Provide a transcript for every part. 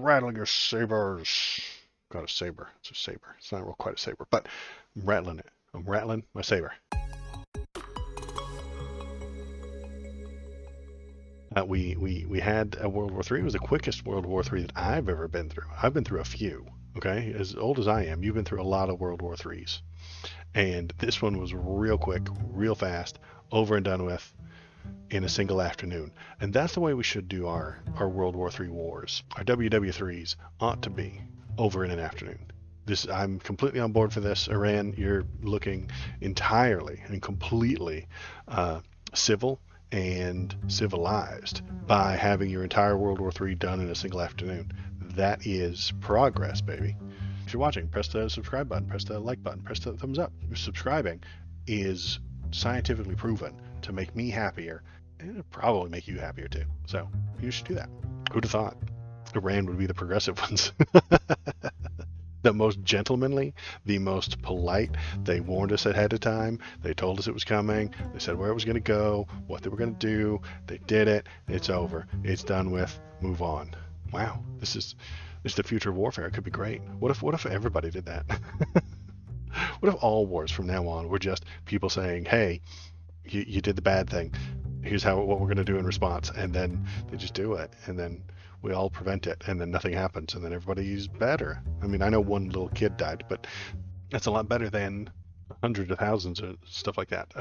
Rattling your sabers. Got a saber. It's a saber. It's not real quite a saber, but I'm rattling it. I'm rattling my saber. We had a World War III. It was the quickest World War III that I've ever been through. I've been through a few. Okay, as old as I am, you've been through a lot of World War IIIs, and this one was real quick, real fast, over and done with in a single afternoon. And that's the way we should do our World War III wars. Our WW3s ought to be over in an afternoon. I'm completely on board for this. Iran, you're looking entirely and completely civil and civilized by having your entire World War III done in a single afternoon. That is progress, baby. If you're watching, press the subscribe button, press the like button, press the thumbs up. Subscribing is scientifically proven to make me happier, and it'll probably make you happier too. So you should do that. Who'd have thought Iran would be the progressive ones? The most gentlemanly, the most polite. They warned us ahead of time. They told us it was coming. They said where it was going to go, what they were going to do. They did it. It's over. It's done with. Move on. Wow, this is the future of warfare. It could be great. What if everybody did that? What if all wars from now on were just people saying, hey, you did the bad thing. Here's what we're going to do in response. And then they just do it. And then we all prevent it. And then nothing happens. And then everybody's better. I mean, I know one little kid died, but that's a lot better than hundreds of thousands of stuff like that.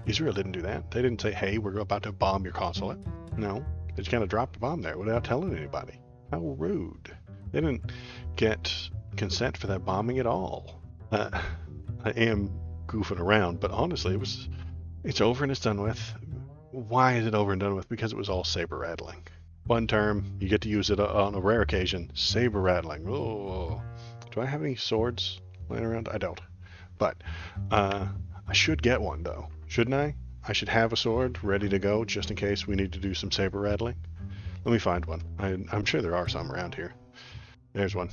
Israel didn't do that. They didn't say, hey, we're about to bomb your consulate. No. They just kind of dropped a bomb there without telling anybody. How rude. They didn't get consent for that bombing at all. I am goofing around, but honestly, it's over and it's done with. Why is it over and done with? Because it was all saber rattling. One term, you get to use it on a rare occasion, saber rattling. Oh, do I have any swords laying around? I don't. But I should get one, though. Shouldn't I? I should have a sword ready to go just in case we need to do some saber rattling. Let me find one. I'm sure there are some around here. There's one.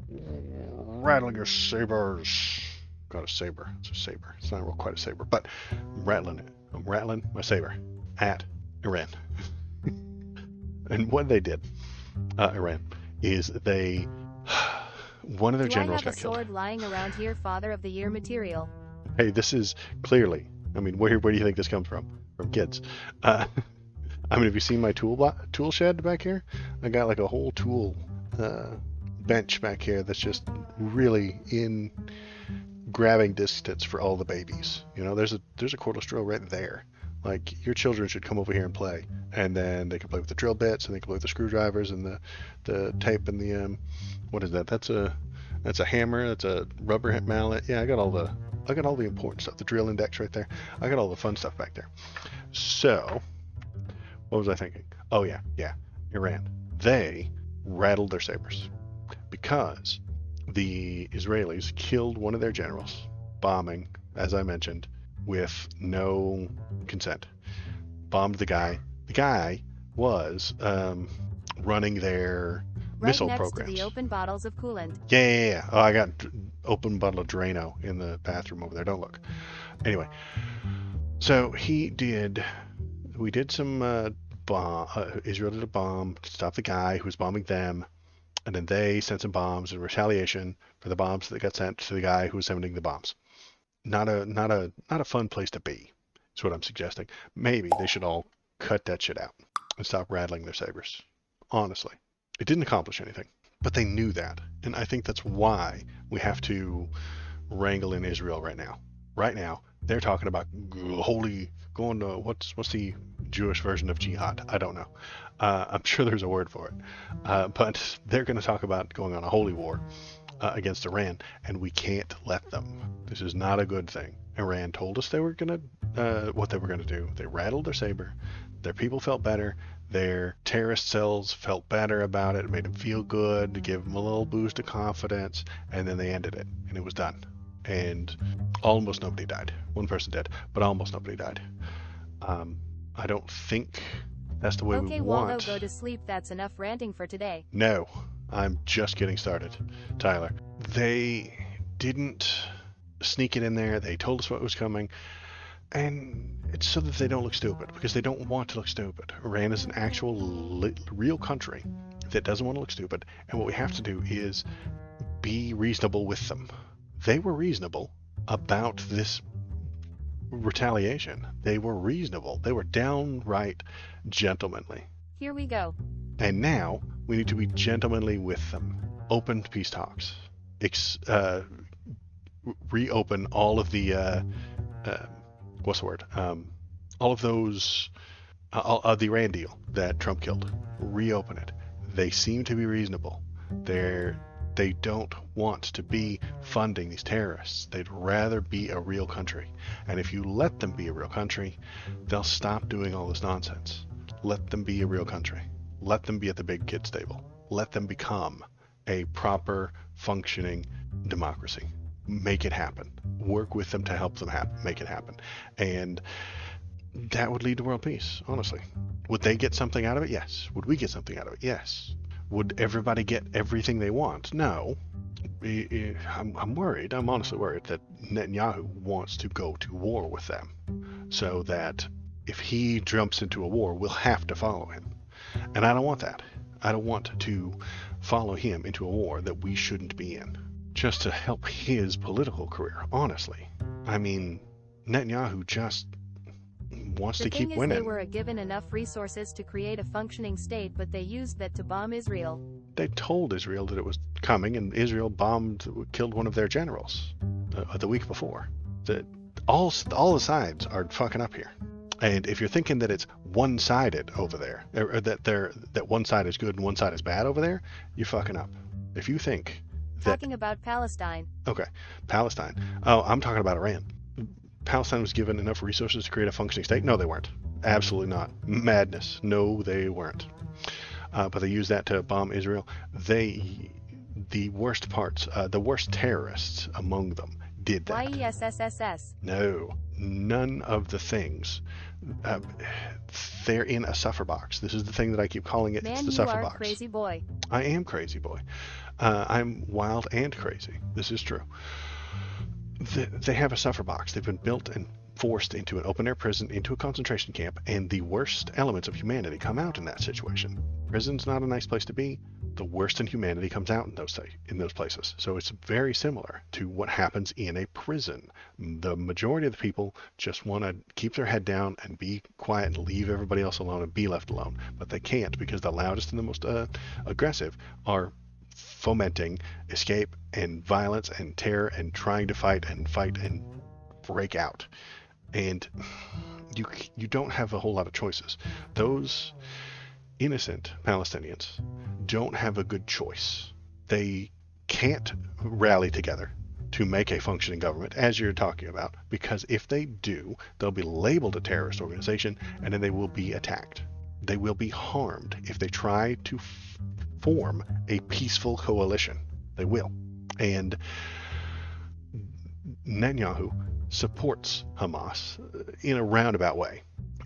Rattling your sabers. Got a saber. It's a saber. It's not real quite a saber, but I'm rattling it. I'm rattling my saber at Iran. And what they did, Iran, is one of their generals got killed. Do I have a sword lying around here, Father of the Year material? Hey, this is clearly, I mean, where do you think this comes from? From kids. I mean, have you seen my tool shed back here? I got like a whole tool bench back here that's just really in grabbing distance for all the babies. You know, there's a cordless drill right there. Like, your children should come over here and play, and then they can play with the drill bits, and they can play with the screwdrivers and the tape and the what is that? That's a hammer. That's a rubber mallet. Yeah, I got all the important stuff. The drill index right there. I got all the fun stuff back there. So, what was I thinking? Oh yeah, Iran. They rattled their sabers because the Israelis killed one of their generals, bombing, as I mentioned, with no consent. Bombed the guy. The guy was running their missile next programs. To the open bottles of coolant. Yeah. Oh, I got open bottle of Drano in the bathroom over there. Don't look. Anyway, so we did some Israel did a bomb to stop the guy who was bombing them, and then they sent some bombs in retaliation for the bombs that got sent to the guy who was sending the bombs. Not a fun place to be, is what I'm suggesting. Maybe they should all cut that shit out and stop rattling their sabers. Honestly, it didn't accomplish anything, but they knew that, and I think that's why we have to wrangle in Israel right now. Right now, they're talking about going to what's the Jewish version of jihad? I don't know. I'm sure there's a word for it, but they're going to talk about going on a holy war against Iran, and we can't let them. This is not a good thing. Iran told us what they were gonna do. They rattled their saber. Their people felt better. Their terrorist cells felt better about it. It made them feel good, to give them a little boost of confidence, and then they ended it, and it was done. And almost nobody died. One person did, but almost nobody died. I don't think that's the way we want. Okay, Waldo, go to sleep. That's enough ranting for today. No. I'm just getting started, Tyler. They didn't sneak it in there. They told us what was coming. And it's so that they don't look stupid, because they don't want to look stupid. Iran is an actual real country, that doesn't want to look stupid, and what we have to do is be reasonable with them. They were reasonable about this retaliation. They were reasonable. They were downright gentlemanly. Here we go. And now we need to be gentlemanly with them. Open peace talks. Reopen all of the what's the word? All of those the Iran deal that Trump killed. Reopen it. They seem to be reasonable. They don't want to be funding these terrorists. They'd rather be a real country. And if you let them be a real country, they'll stop doing all this nonsense. Let them be a real country. Let them be at the big kids table. Let them become a proper functioning democracy. Make it happen. Work with them to help them make it happen. And that would lead to world peace, honestly. Would they get something out of it? Yes. Would we get something out of it? Yes. Would everybody get everything they want? No. I'm worried. I'm honestly worried that Netanyahu wants to go to war with them, so that if he jumps into a war, we'll have to follow him. And I don't want that. I don't want to follow him into a war that we shouldn't be in, just to help his political career, honestly. I mean, Netanyahu just wants to keep winning. They were given enough resources to create a functioning state, but they used that to bomb Israel. They told Israel that it was coming, and Israel killed one of their generals the week before. All the sides are fucking up here. And if you're thinking that it's one-sided over there, or that one side is good and one side is bad over there, you're fucking up. If you think that... Talking about Palestine. Okay, Palestine. Oh, I'm talking about Iran. Palestine was given enough resources to create a functioning state? No, they weren't. Absolutely not. Madness. No, they weren't. But they used that to bomb Israel. The worst parts, the worst terrorists among them did that. YESSSS. No, none of the things. They're in a suffer box. This is the thing that I keep calling it. Man, it's the suffer box. You are crazy boy. I am crazy boy. I'm wild and crazy. This is true. They have a suffer box. They've been built and forced into an open-air prison, into a concentration camp, and the worst elements of humanity come out in that situation. Prison's not a nice place to be. The worst in humanity comes out in those places. So it's very similar to what happens in a prison. The majority of the people just want to keep their head down and be quiet and leave everybody else alone and be left alone. But they can't, because the loudest and the most aggressive are fomenting escape and violence and terror and trying to fight and break out. And you don't have a whole lot of choices. Those innocent Palestinians don't have a good choice. They can't rally together to make a functioning government, as you're talking about, because if they do, they'll be labeled a terrorist organization, and then they will be attacked. They will be harmed if they try to form a peaceful coalition. They will. And Netanyahu supports Hamas in a roundabout way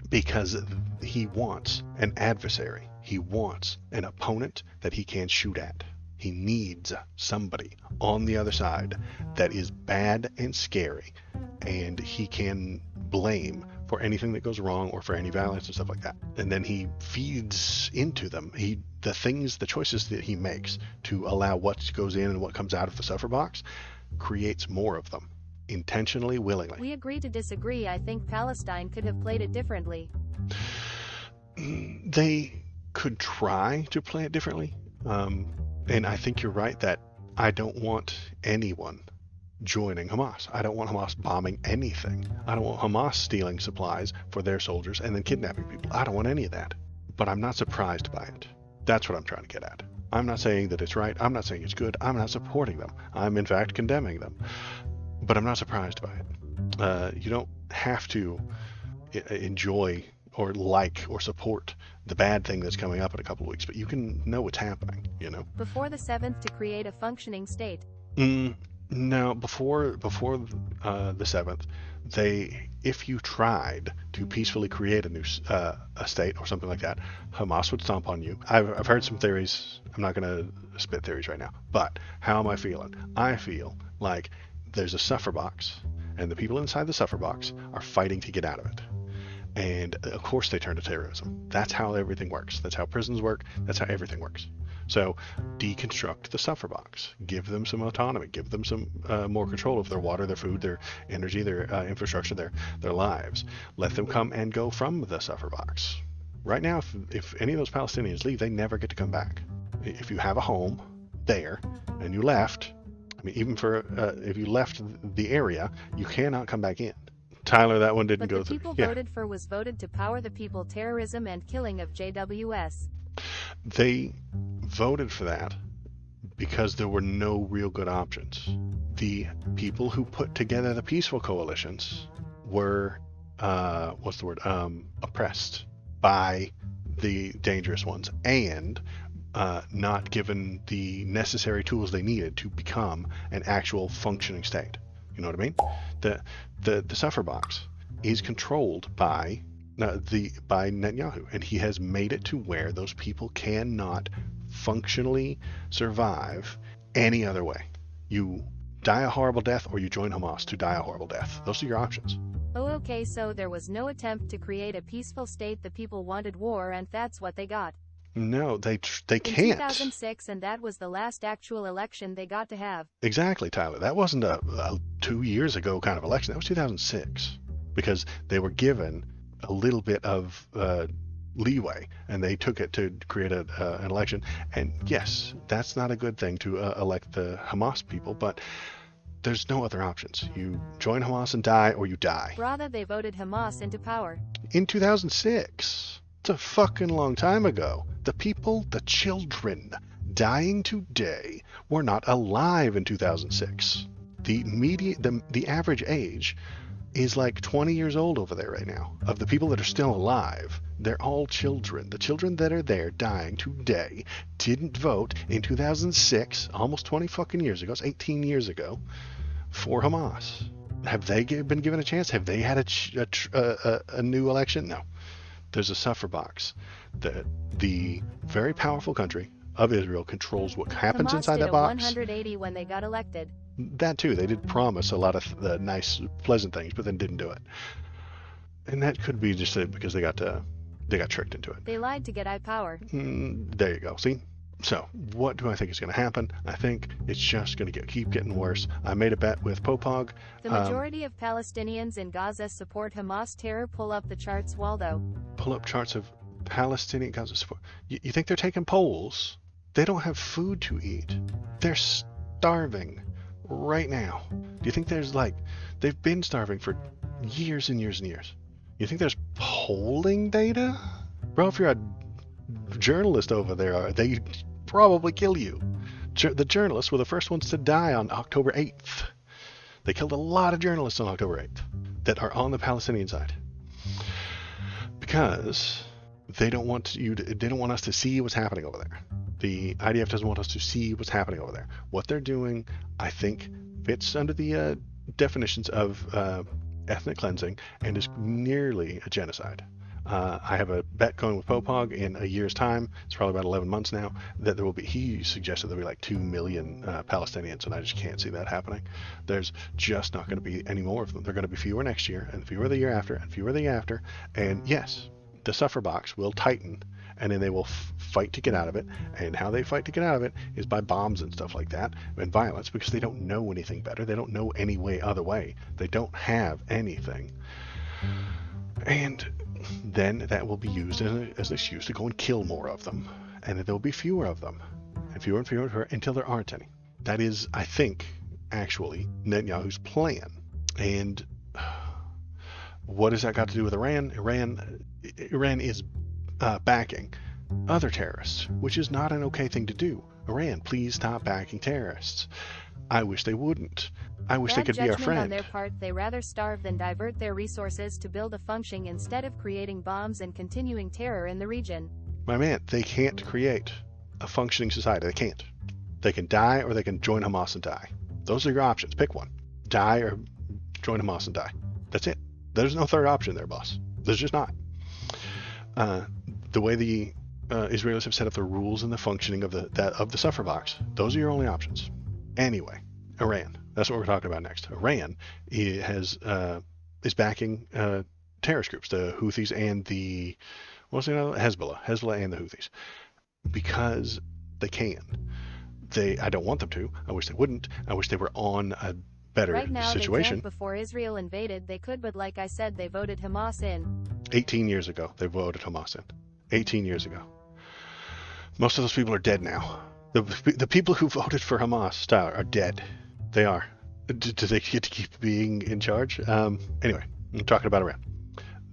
because he wants an adversary. He wants an opponent that he can shoot at. He needs somebody on the other side that is bad and scary, and he can blame for anything that goes wrong or for any violence and stuff like that. And then he feeds into them. The choices that he makes to allow what goes in and what comes out of the suffer box creates more of them, intentionally, willingly. We agree to disagree. I think Palestine could have played it differently. They could try to play it differently. And I think you're right that I don't want anyone joining Hamas. I don't want Hamas bombing anything. I don't want Hamas stealing supplies for their soldiers and then kidnapping people. I don't want any of that. But I'm not surprised by it. That's what I'm trying to get at. I'm not saying that it's right. I'm not saying it's good. I'm not supporting them. I'm in fact condemning them. But I'm not surprised by it. You don't have to enjoy or like or support the bad thing that's coming up in a couple of weeks, but you can know what's happening, you know. Before the 7th, to create a functioning state. No, before the 7th, if you tried to peacefully create a new a state or something like that, Hamas would stomp on you. I've heard some theories. I'm not going to spit theories right now, but how am I feeling? I feel like there's a suffer box, and the people inside the suffer box are fighting to get out of it. And of course they turn to terrorism. That's how everything works. That's how prisons work. That's how everything works. So deconstruct the suffer box. Give them some autonomy. Give them some more control of their water, their food, their energy, their infrastructure, their lives. Let them come and go from the suffer box. Right now, if any of those Palestinians leave, they never get to come back. If you have a home there and you left, I mean, even for if you left the area, you cannot come back in. Tyler, that one didn't But go the through. people Yeah, voted for was voted to power the people terrorism and killing of JWS. they voted for that because there were no real good options. The people who put together the peaceful coalitions were, what's the word, oppressed by the dangerous ones and not given the necessary tools they needed to become an actual functioning state. You know what I mean? The suffer box is controlled by by Netanyahu, and he has made it to where those people cannot functionally survive any other way. You die a horrible death, or you join Hamas to die a horrible death. Those are your options. Oh, okay, so there was no attempt to create a peaceful state. The people wanted war, and that's what they got. No, they In can't. 2006, and that was the last actual election they got to have. Exactly, Tyler. That wasn't a 2 years ago kind of election. That was 2006 because they were given a little bit of leeway, and they took it to create an election. And yes, that's not a good thing to elect the Hamas people, but there's no other options. You join Hamas and die, or you die. Rather, they voted Hamas into power. In 2006. It's a fucking long time ago. The people, the children dying today were not alive in 2006. The average age is like 20 years old over there right now. Of the people that are still alive, they're all children. The children that are there dying today didn't vote in 2006, almost 20 fucking years ago, it's 18 years ago, for Hamas. Have they been given a chance? Have they had a new election? No. There's a suffer box that the very powerful country of Israel controls what happens Hamas inside did that a box. 180 when they got elected. That too, they did promise a lot of nice, pleasant things, but then didn't do it. And that could be just because they got tricked into it. They lied to get power. There you go. See. So, what do I think is going to happen? I think it's just going to keep getting worse. I made a bet with Popog. The majority of Palestinians in Gaza support Hamas terror. Pull up the charts, Waldo. Pull up charts of Palestinian Gaza support. You think they're taking polls? They don't have food to eat. They're starving right now. Do you think they've been starving for years and years and years? You think there's polling data? Bro, if you're a journalist over there, they probably kill you. The journalists were the first ones to die on October 8th. They killed a lot of journalists on October 8th that are on the Palestinian side because they don't want us to see what's happening over there. The IDF doesn't want us to see what's happening over there. What they're doing, I think, fits under the definitions of ethnic cleansing and is nearly a genocide. I have a bet going with Popog in a year's time. It's probably about 11 months now. That there will be. He suggested there'll be like 2 million Palestinians, and I just can't see that happening. There's just not going to be any more of them. They're going to be fewer next year, and fewer the year after, and fewer the year after. And yes, the suffer box will tighten, and then they will fight to get out of it. And how they fight to get out of it is by bombs and stuff like that, and violence, because they don't know anything better. They don't know any other way. They don't have anything. And then that will be used as an excuse to go and kill more of them. And there will be fewer of them. And fewer until there aren't any. That is, I think, actually Netanyahu's plan. And what has that got to do with Iran? Iran is backing other terrorists, which is not an okay thing to do. Iran, please stop backing terrorists. I wish they wouldn't. I wish they could be our friend. On their part, they rather starve than divert their resources to build a functioning instead of creating bombs and continuing terror in the region. My man, they can't create a functioning society. They can't. They can die, or they can join Hamas and die. Those are your options. Pick one. Die or join Hamas and die. That's it. There's no third option there, boss. There's just not. The way the Israelis have set up the rules and the functioning of the suffer box, those are your only options. Anyway, Iran. That's what we're talking about next. Iran is backing terrorist groups, the Houthis and the Hezbollah and the Houthis, because They can. I don't want them to. I wish they wouldn't. I wish they were on a better Right now they situation. can't. Before Israel invaded they could, but like I said, they voted Hamas in. 18 years ago, they voted Hamas in. 18 years ago. Most of those people are dead now. The people who voted for Hamas, Tyler, are dead. They are. Do they get to keep being in charge? Anyway, I'm talking about Iran.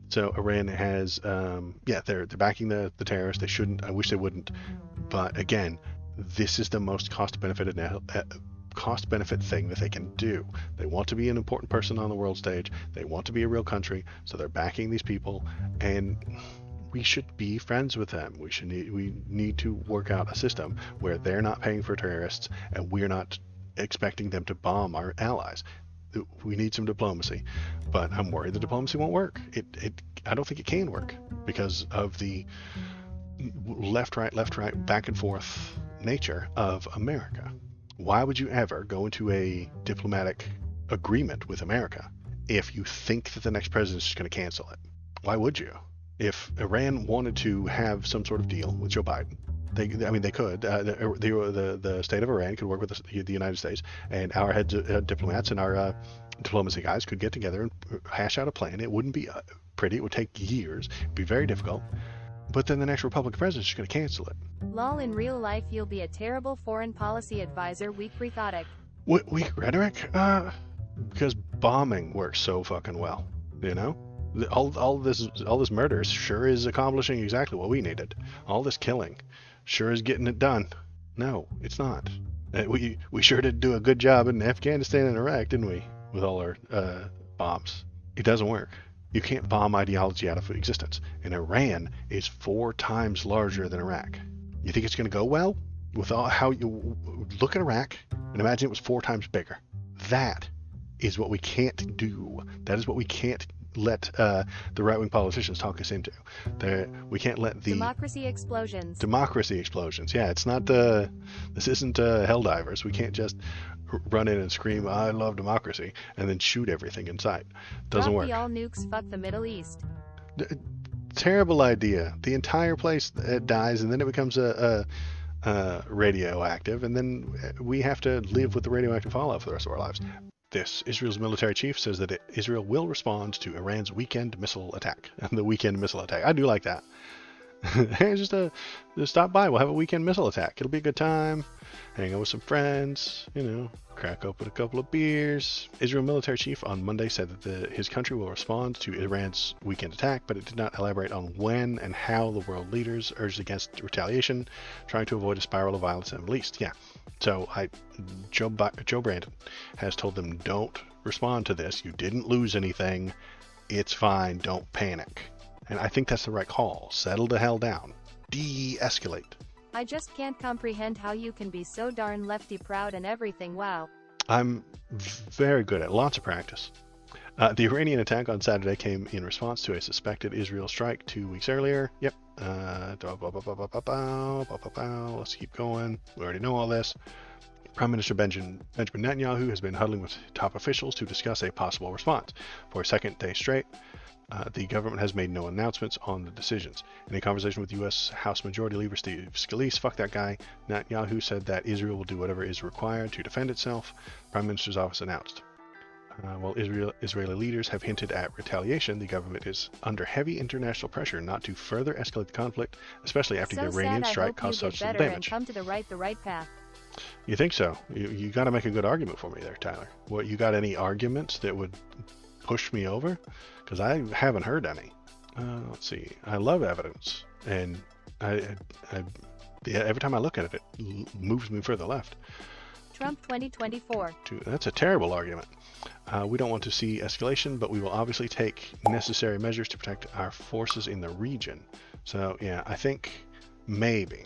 So Iran has, they're backing the terrorists. They shouldn't. I wish they wouldn't. But again, this is the most cost benefit thing that they can do. They want to be an important person on the world stage. They want to be a real country, so they're backing these people, and we should be friends with them. We need to work out a system where they're not paying for terrorists and we're not expecting them to bomb our allies. We need some diplomacy, but I'm worried the diplomacy won't work. I don't think it can work because of the left, right, back and forth nature of America. Why would you ever go into a diplomatic agreement with America if you think that the next president is just going to cancel it? Why would you? If Iran wanted to have some sort of deal with Joe Biden, they could. The state of Iran could work with the United States, and our head diplomats and our diplomacy guys could get together and hash out a plan. It wouldn't be pretty. It would take years. It'd be very difficult. But then the next Republican president is just going to cancel it. Lol, in real life you'll be a terrible foreign policy advisor. Weak rhetoric. Weak rhetoric? Because bombing works so fucking well, you know? All this murder sure is accomplishing exactly what we needed. All this killing sure is getting it done. No, it's not. We sure did do a good job in Afghanistan and Iraq, didn't we? With all our bombs. It doesn't work. You can't bomb ideology out of existence. And Iran is 4 times larger than Iraq. You think it's going to go well? With all how you look at Iraq and imagine it was 4 times bigger. That is what we can't do. That is what we can't let the right-wing politicians talk us into. We can't let the democracy explosions. Yeah, it's not. This isn't Helldivers. We can't just run in and scream, "I love democracy," and then shoot everything in sight. Doesn't work. All nukes. Fuck the Middle East. Terrible idea. The entire place dies, and then it becomes a radioactive, and then we have to live with the radioactive fallout for the rest of our lives. Israel's military chief says that Israel will respond to Iran's weekend missile attack. The weekend missile attack. I do like that. Hey, just stop by. We'll have a weekend missile attack. It'll be a good time. Hang out with some friends. Crack open a couple of beers. Israel military chief on Monday said that his country will respond to Iran's weekend attack, but it did not elaborate on when and how. The world leaders urged against retaliation, trying to avoid a spiral of violence in the Middle East. Yeah. So Joe Brandon has told them, don't respond to this. You didn't lose anything. It's fine. Don't panic. And I think that's the right call. Settle the hell down. De-escalate. I just can't comprehend how you can be so darn lefty proud and everything. Wow. I'm very good at lots of practice. The Iranian attack on Saturday came in response to a suspected Israel strike 2 weeks earlier. Yep. Let's keep going. We already know all this. Prime Minister Benjamin Netanyahu has been huddling with top officials to discuss a possible response. For a second day straight, the government has made no announcements on the decisions. In a conversation with U.S. House Majority Leader Steve Scalise, fuck that guy, Netanyahu said that Israel will do whatever is required to defend itself, Prime Minister's office announced. While Israeli leaders have hinted at retaliation, the government is under heavy international pressure not to further escalate the conflict, especially after the Iranian strike caused such damage. Come to the right path. You think so? You got to make a good argument for me there, Tyler. You got any arguments that would push me over? Because I haven't heard any. Let's see. I love evidence, and every time I look at it, it moves me further left. Trump 2024. That's a terrible argument. We don't want to see escalation, but we will obviously take necessary measures to protect our forces in the region. So, yeah, I think maybe,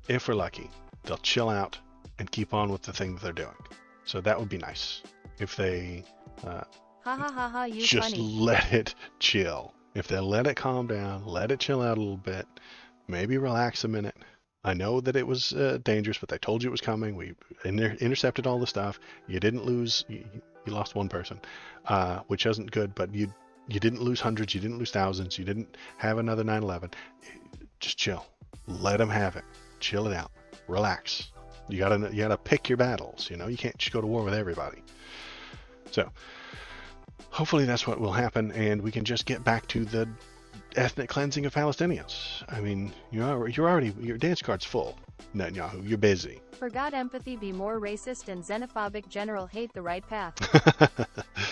if we're lucky, they'll chill out and keep on with the thing that they're doing. So that would be nice. If they just funny. Let it chill. If they let it calm down, let it chill out a little bit, maybe relax a minute. I know that it was dangerous, but they told you it was coming. We intercepted all the stuff. You didn't lose. You lost one person, which isn't good. But you didn't lose hundreds. You didn't lose thousands. You didn't have another 9/11. Just chill. Let them have it. Chill it out. Relax. You gotta pick your battles. You can't just go to war with everybody. So hopefully that's what will happen, and we can just get back to the ethnic cleansing of Palestinians. I mean, your dance card's full. Netanyahu, you're busy. Forgot empathy, be more racist and xenophobic. General hate the right path.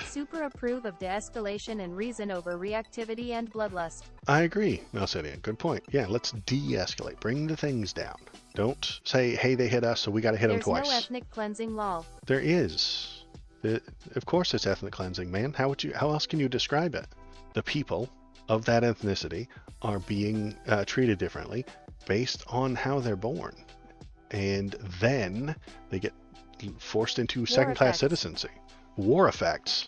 Super approve of de-escalation and reason over reactivity and bloodlust. I agree, Melcidian. Good point. Yeah, let's de-escalate. Bring the things down. Don't say, hey, they hit us, so we got to hit them twice. There's no ethnic cleansing law. There is. Of course it's ethnic cleansing, man. How else can you describe it? The people of that ethnicity are being treated differently based on how they're born. And then they get forced into second-class citizenship. War effects.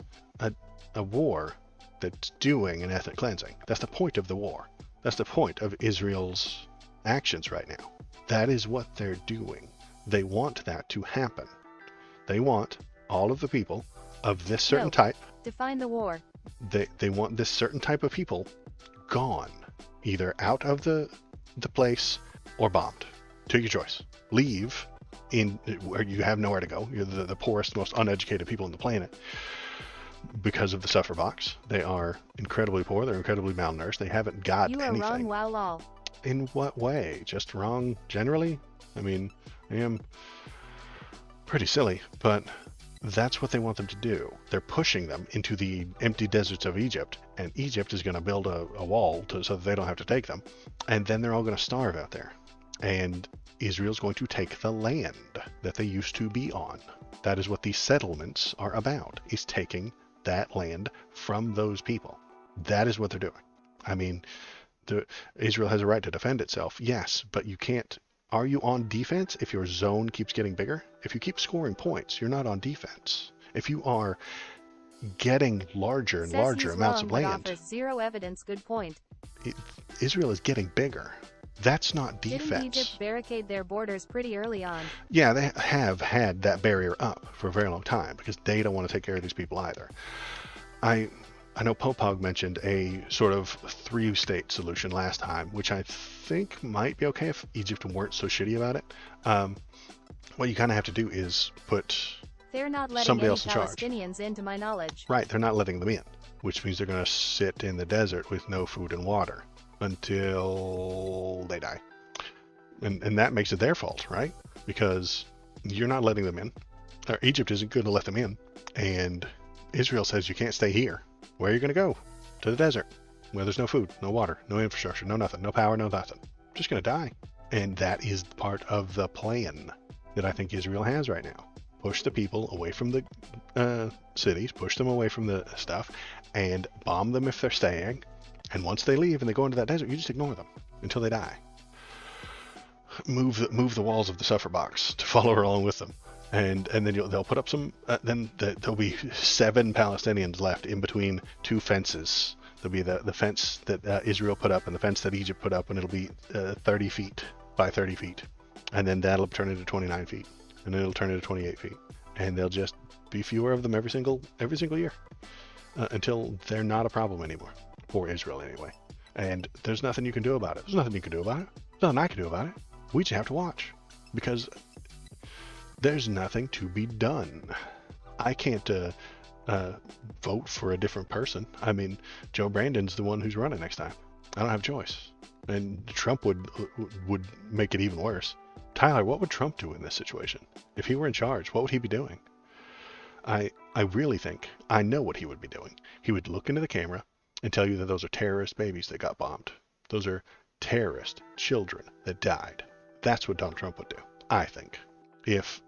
A war that's doing an ethnic cleansing. That's the point of the war. That's the point of Israel's actions right now. That is what they're doing. They want that to happen. They want all of the people of this certain type. Define the war. They want this certain type of people gone, either out of the place or bombed. Take your choice. Leave in where you have nowhere to go. You're the poorest, most uneducated people on the planet because of the suffer box. They are incredibly poor. They're incredibly malnourished. They haven't got anything. You are wrong, wow, lol. In what way? Just wrong generally? I mean, I am pretty silly, but that's what they want them to do. They're pushing them into the empty deserts of Egypt, and Egypt is going to build a wall so that they don't have to take them, and then they're all going to starve out there. And Israel's going to take the land that they used to be on. That is what these settlements are about, is taking that land from those people. That is what they're doing. I mean, Israel has a right to defend itself, yes, but you can't. Are you on defense if your zone keeps getting bigger? If you keep scoring points, you're not on defense. If you are getting larger and larger amounts of land, offers zero evidence. Good point. Israel is getting bigger. That's not defense. Didn't Egypt barricade their borders pretty early on? Yeah, they have had that barrier up for a very long time because they don't want to take care of these people either. I know Popog mentioned a sort of three-state solution last time, which I think might be okay if Egypt weren't so shitty about it. What you kind of have to do is put They're not letting somebody any else in charge. Palestinians in, to my knowledge. Right, they're not letting them in, which means they're going to sit in the desert with no food and water until they die. And that makes it their fault, right? Because you're not letting them in. Or Egypt isn't going to let them in. And Israel says you can't stay here. Where are you going to go? To the desert, where there's no food, no water, no infrastructure, no nothing, no power, no nothing. Just going to die. And that is part of the plan that I think Israel has right now. Push the people away from the cities, push them away from the stuff, and bomb them if they're staying. And once they leave and they go into that desert, you just ignore them until they die. Move the walls of the suffer box to follow along with them. And then they'll put up some. Then there'll be 7 Palestinians left in between 2 fences. There'll be the fence that Israel put up and the fence that Egypt put up, and it'll be 30 feet by 30 feet, and then that'll turn into 29 feet, and then it'll turn into 28 feet, and there'll just be fewer of them every single year until they're not a problem anymore for Israel anyway. And there's nothing you can do about it. There's nothing you can do about it. There's nothing I can do about it. We just have to watch because there's nothing to be done. I can't vote for a different person. I mean, Joe Brandon's the one who's running next time. I don't have a choice. And Trump would make it even worse. Tyler, what would Trump do in this situation? If he were in charge, what would he be doing? I really think I know what he would be doing. He would look into the camera and tell you that those are terrorist babies that got bombed. Those are terrorist children that died. That's what Donald Trump would do, I think. If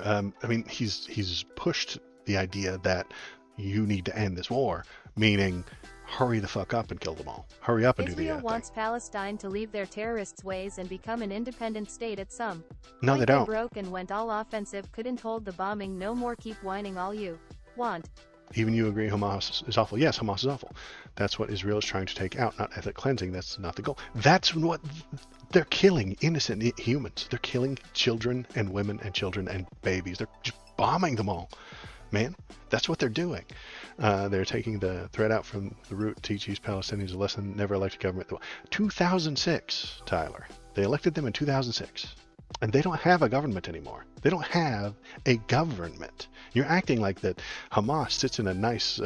I mean, he's pushed the idea that you need to end this war, meaning hurry the fuck up and kill them all. Hurry up and do the Israel thing. wants Palestine to leave their terrorists' ways and become an independent state at some No, point. they don't. Broke and went all offensive. Couldn't hold the bombing no more. Keep whining all you want. Even you agree Hamas is awful. Yes, Hamas is awful. That's what Israel is trying to take out, not ethnic cleansing. That's not the goal. That's what they're killing innocent humans. They're killing children and women and children and babies. They're just bombing them all. Man, that's what they're doing. They're taking the threat out from the root, teach these Palestinians a lesson, never elect a government. 2006, Tyler. They elected them in 2006. And they don't have a government anymore. They don't have a government. You're acting like that Hamas sits in a nice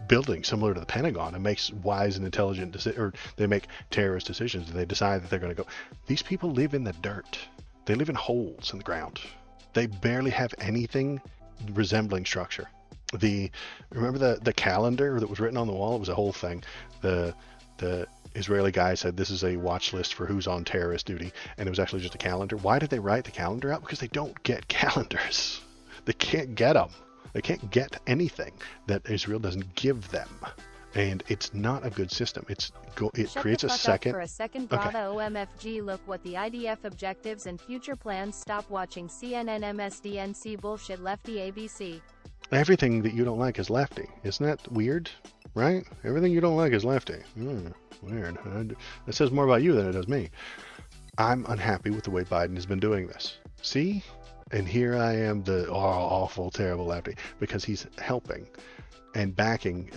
building similar to the Pentagon and makes wise and intelligent decisions, or they make terrorist decisions, and they decide that they're going to go. These people live in the dirt. They live in holes in the ground. They barely have anything resembling structure. Remember the calendar that was written on the wall? It was a whole thing. The Israeli guy said this is a watch list for who's on terrorist duty, and it was actually just a calendar. Why did they write the calendar out? Because they don't get calendars. They can't get them. They can't get anything that Israel doesn't give them, and it's not a good system. It creates a second. For a second, bravo, OMFG. Look what the IDF objectives and future plans. Stop watching CNN, MSDNC bullshit. Lefty ABC. Everything that you don't like is lefty. Isn't that weird? Right? Everything you don't like is lefty. Weird. It says more about you than it does me. I'm unhappy with the way Biden has been doing this. See? And here I am, the awful, terrible lefty, because he's helping and backing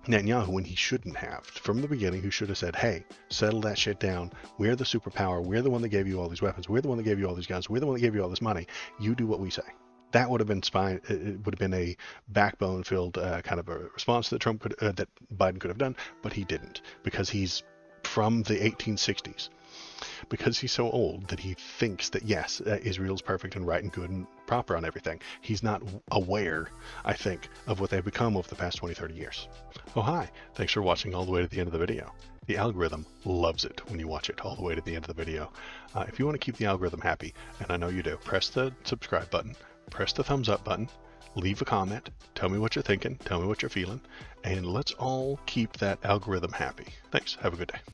Netanyahu when he shouldn't have. From the beginning, he should have said, hey, settle that shit down. We're the superpower. We're the one that gave you all these weapons. We're the one that gave you all these guns. We're the one that gave you all this money. You do what we say. That would have been fine. It would have been a backbone-filled kind of a response that that Biden could have done, but he didn't, because he's from the 1860s. Because he's so old that he thinks that, yes, Israel's perfect and right and good and proper on everything. He's not aware, I think, of what they've become over the past 20, 30 years. Oh, hi. Thanks for watching all the way to the end of the video. The algorithm loves it when you watch it all the way to the end of the video. If you want to keep the algorithm happy, and I know you do, press the subscribe button, press the thumbs up button, leave a comment, tell me what you're thinking, tell me what you're feeling, and let's all keep that algorithm happy. Thanks. Have a good day.